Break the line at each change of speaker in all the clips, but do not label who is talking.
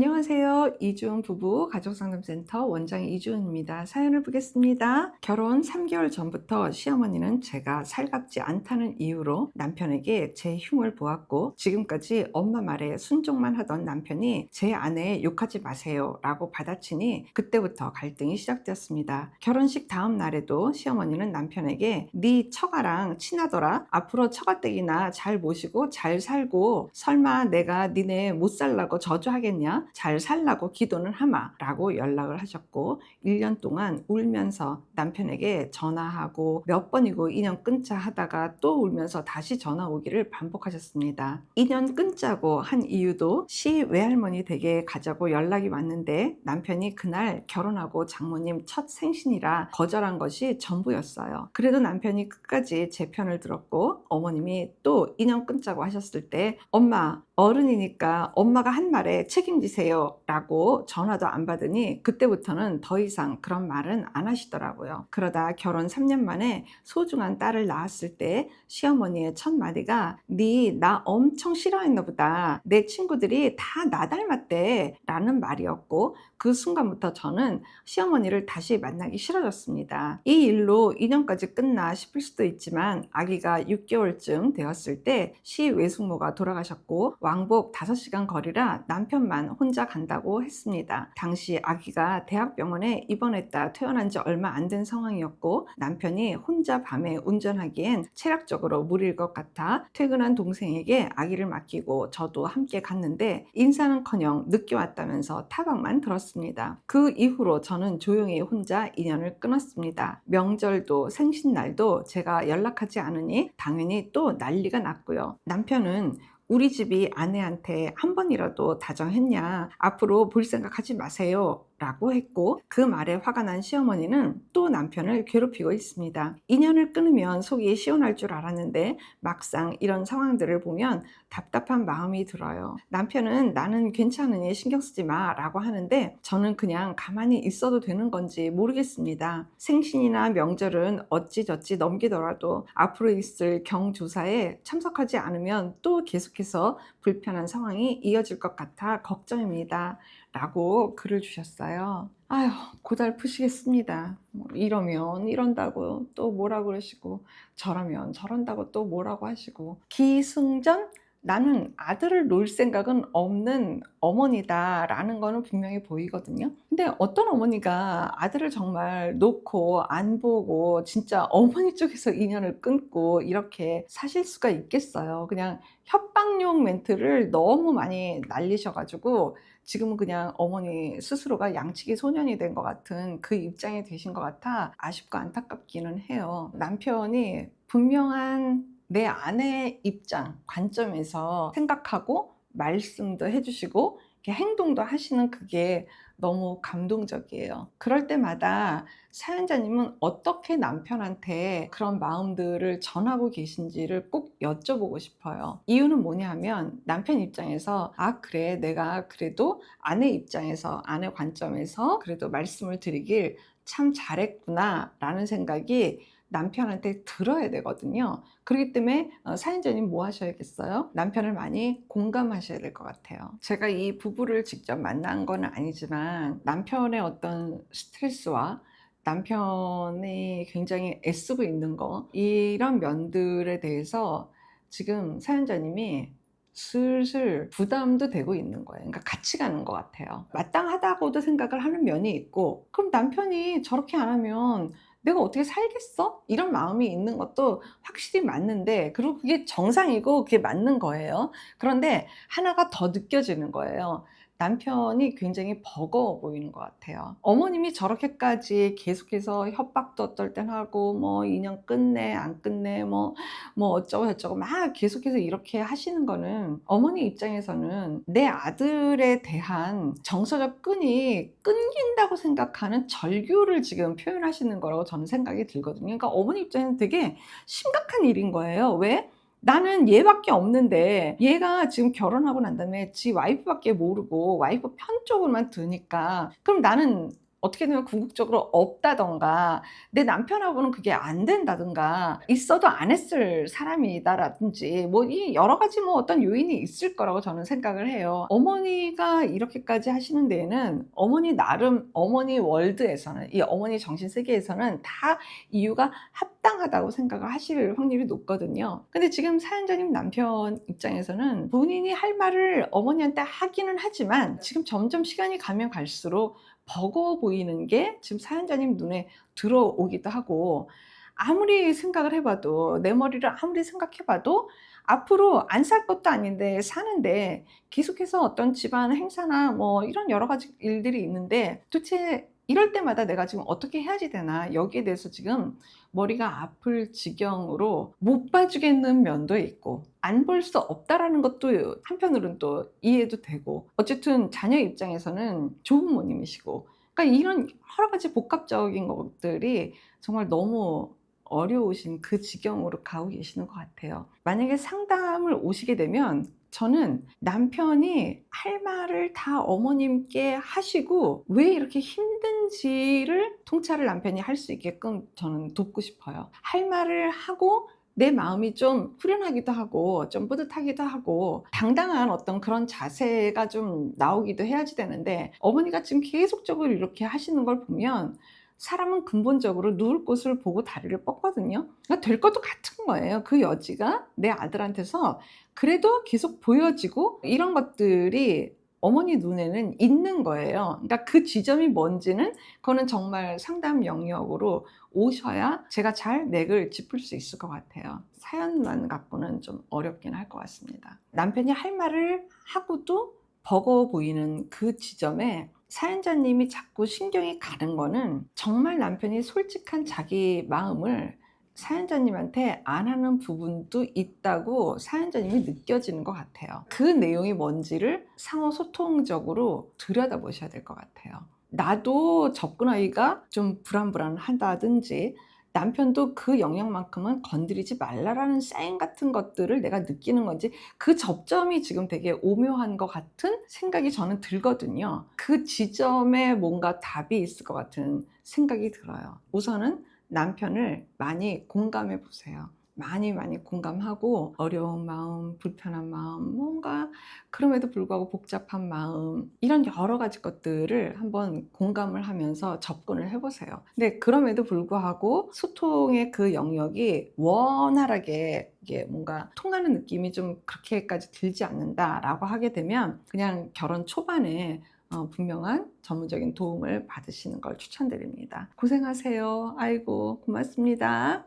안녕하세요. 이주은 부부 가족상담센터 원장 이주은입니다. 사연을 보겠습니다. 결혼 3개월 전부터 시어머니는 제가 살갑지 않다는 이유로 남편에게 제 흉을 보았고, 지금까지 엄마 말에 순종만 하던 남편이 제 아내에 욕하지 마세요 라고 받아치니 그때부터 갈등이 시작되었습니다. 결혼식 다음 날에도 시어머니는 남편에게 네 처가랑 친하더라, 앞으로 처가댁이나 잘 모시고 잘 살고 설마 내가 니네 못 살라고 저주하겠냐, 잘 살라고 기도는 하마 라고 연락을 하셨고, 1년 동안 울면서 남편에게 전화하고 몇 번이고 인연 끊자 하다가 또 울면서 다시 전화 오기를 반복하셨습니다. 인연 끊자고 한 이유도 시 외할머니 댁에 가자고 연락이 왔는데 남편이 그날 결혼하고 장모님 첫 생신이라 거절한 것이 전부였어요. 그래도 남편이 끝까지 제 편을 들었고, 어머님이 또 인연 끊자고 하셨을 때 엄마 어른이니까 엄마가 한 말에 책임지세요 라고 전화도 안 받으니 그때부터는 더 이상 그런 말은 안 하시더라고요. 그러다 결혼 3년 만에 소중한 딸을 낳았을 때 시어머니의 첫 마디가 네 나 엄청 싫어했나 보다, 내 친구들이 다 나 닮았대 라는 말이었고, 그 순간부터 저는 시어머니를 다시 만나기 싫어졌습니다. 이 일로 인연까지 끝나 싶을 수도 있지만, 아기가 6개월쯤 되었을 때 시 외숙모가 돌아가셨고 왕복 5시간 거리라 남편만 혼자 간다고 했습니다. 당시 아기가 대학병원에 입원했다 퇴원한 지 얼마 안 된 상황이었고, 남편이 혼자 밤에 운전하기엔 체력적으로 무리일 것 같아 퇴근한 동생에게 아기를 맡기고 저도 함께 갔는데, 인사는커녕 늦게 왔다면서 타박만 들었습니다. 그 이후로 저는 조용히 혼자 인연을 끊었습니다. 명절도 생신날도 제가 연락하지 않으니 당연히 또 난리가 났고요. 남편은 우리 집이 아내한테 한 번이라도 다정했냐, 앞으로 볼 생각하지 마세요 라고 했고, 그 말에 화가 난 시어머니는 또 남편을 괴롭히고 있습니다. 인연을 끊으면 속이 시원할 줄 알았는데 막상 이런 상황들을 보면 답답한 마음이 들어요. 남편은 나는 괜찮으니 신경 쓰지 마 라고 하는데 저는 그냥 가만히 있어도 되는 건지 모르겠습니다. 생신이나 명절은 어찌저찌 넘기더라도 앞으로 있을 경조사에 참석하지 않으면 또 계속해서 불편한 상황이 이어질 것 같아 걱정입니다 라고 글을 주셨어요. 아휴, 고달프시겠습니다. 이러면 이런다고 또 뭐라 그러시고, 저러면 저런다고 또 뭐라고 하시고, 기승전 나는 아들을 놓을 생각은 없는 어머니다 라는 거는 분명히 보이거든요. 근데 어떤 어머니가 아들을 정말 놓고 안 보고 진짜 어머니 쪽에서 인연을 끊고 이렇게 사실 수가 있겠어요. 그냥 협박용 멘트를 너무 많이 날리셔가지고 지금은 그냥 어머니 스스로가 양치기 소년이 된 것 같은 그 입장이 되신 것 같아 아쉽고 안타깝기는 해요. 남편이 분명한 내 아내의 입장, 관점에서 생각하고 말씀도 해주시고 이렇게 행동도 하시는 그게 너무 감동적이에요. 그럴 때마다 사연자님은 어떻게 남편한테 그런 마음들을 전하고 계신지를 꼭 여쭤보고 싶어요. 이유는 뭐냐면 남편 입장에서 아 그래, 내가 그래도 아내 입장에서, 아내 관점에서 그래도 말씀을 드리길 참 잘했구나 라는 생각이 남편한테 들어야 되거든요. 그렇기 때문에 사연자님 뭐 하셔야겠어요? 남편을 많이 공감하셔야 될 것 같아요. 제가 이 부부를 직접 만난 건 아니지만 남편의 어떤 스트레스와 남편이 굉장히 애쓰고 있는 거, 이런 면들에 대해서 지금 사연자님이 슬슬 부담도 되고 있는 거예요. 그러니까 같이 가는 것 같아요. 마땅하다고도 생각을 하는 면이 있고, 그럼 남편이 저렇게 안 하면 내가 어떻게 살겠어? 이런 마음이 있는 것도 확실히 맞는데, 그리고 그게 정상이고 그게 맞는 거예요. 그런데 하나가 더 느껴지는 거예요. 남편이 굉장히 버거워 보이는 것 같아요. 어머님이 저렇게까지 계속해서 협박도 어떨 땐 하고 뭐 인연 끝내 안 끝내 뭐 어쩌고 저쩌고 막 계속해서 이렇게 하시는 거는 어머니 입장에서는 내 아들에 대한 정서적 끈이 끊긴다고 생각하는 절규를 지금 표현하시는 거라고 저는 생각이 들거든요. 그러니까 어머니 입장에서는 되게 심각한 일인 거예요. 왜? 나는 얘밖에 없는데 얘가 지금 결혼하고 난 다음에 지 와이프밖에 모르고 와이프 편 쪽으로만 드니까 그럼 나는 어떻게 되면 궁극적으로 없다던가 내 남편하고는 그게 안 된다든가 있어도 안 했을 사람이다라든지 뭐 이 여러 가지 뭐 어떤 요인이 있을 거라고 저는 생각을 해요. 어머니가 이렇게까지 하시는 데에는 어머니 나름 어머니 월드에서는 이 어머니 정신 세계에서는 다 이유가 합당하다고 생각을 하실 확률이 높거든요. 근데 지금 사연자님 남편 입장에서는 본인이 할 말을 어머니한테 하기는 하지만 지금 점점 시간이 가면 갈수록 버거워 보이는 게 지금 사연자님 눈에 들어오기도 하고 아무리 생각을 해봐도 내 머리를 아무리 생각해봐도 앞으로 안 살 것도 아닌데 사는데 계속해서 어떤 집안 행사나 뭐 이런 여러 가지 일들이 있는데 도대체 이럴 때마다 내가 지금 어떻게 해야지 되나 여기에 대해서 지금 머리가 아플 지경으로 못 봐주겠는 면도 있고 안 볼 수 없다라는 것도 한편으로는 또 이해도 되고 어쨌든 자녀 입장에서는 조부모님이시고 그러니까 이런 여러 가지 복합적인 것들이 정말 너무 어려우신 그 지경으로 가고 계시는 것 같아요. 만약에 상담을 오시게 되면 저는 남편이 할 말을 다 어머님께 하시고 왜 이렇게 힘든지를 통찰을 남편이 할 수 있게끔 저는 돕고 싶어요. 할 말을 하고 내 마음이 좀 후련하기도 하고 좀 뿌듯하기도 하고 당당한 어떤 그런 자세가 좀 나오기도 해야지 되는데 어머니가 지금 계속적으로 이렇게 하시는 걸 보면 사람은 근본적으로 누울 곳을 보고 다리를 뻗거든요. 그러니까 될 것도 같은 거예요. 그 여지가 내 아들한테서 그래도 계속 보여지고 이런 것들이 어머니 눈에는 있는 거예요. 그러니까 그 지점이 뭔지는 그거는 정말 상담 영역으로 오셔야 제가 잘 맥을 짚을 수 있을 것 같아요. 사연만 갖고는 좀 어렵긴 할 것 같습니다. 남편이 할 말을 하고도 버거워 보이는 그 지점에 사연자님이 자꾸 신경이 가는 거는 정말 남편이 솔직한 자기 마음을 사연자님한테 안 하는 부분도 있다고 사연자님이 느껴지는 것 같아요. 그 내용이 뭔지를 상호 소통적으로 들여다보셔야 될 것 같아요. 나도 접근하기가 좀 불안불안하다든지 남편도 그 영역만큼은 건드리지 말라라는 사인 같은 것들을 내가 느끼는 건지 그 접점이 지금 되게 오묘한 것 같은 생각이 저는 들거든요. 그 지점에 뭔가 답이 있을 것 같은 생각이 들어요. 우선은 남편을 많이 공감해 보세요. 많이 공감하고 어려운 마음, 불편한 마음, 뭔가 그럼에도 불구하고 복잡한 마음 이런 여러 가지 것들을 한번 공감을 하면서 접근을 해보세요. 근데 그럼에도 불구하고 소통의 그 영역이 원활하게 이게 뭔가 통하는 느낌이 좀 그렇게까지 들지 않는다라고 하게 되면 그냥 결혼 초반에 분명한 전문적인 도움을 받으시는 걸 추천드립니다. 고생하세요. 아이고 고맙습니다.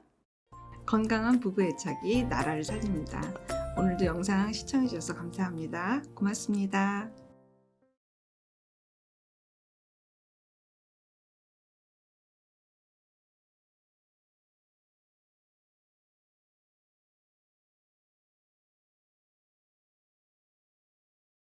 건강한 부부 애착이 나라를 살립니다. 오늘도 영상 시청해 주셔서 감사합니다. 고맙습니다.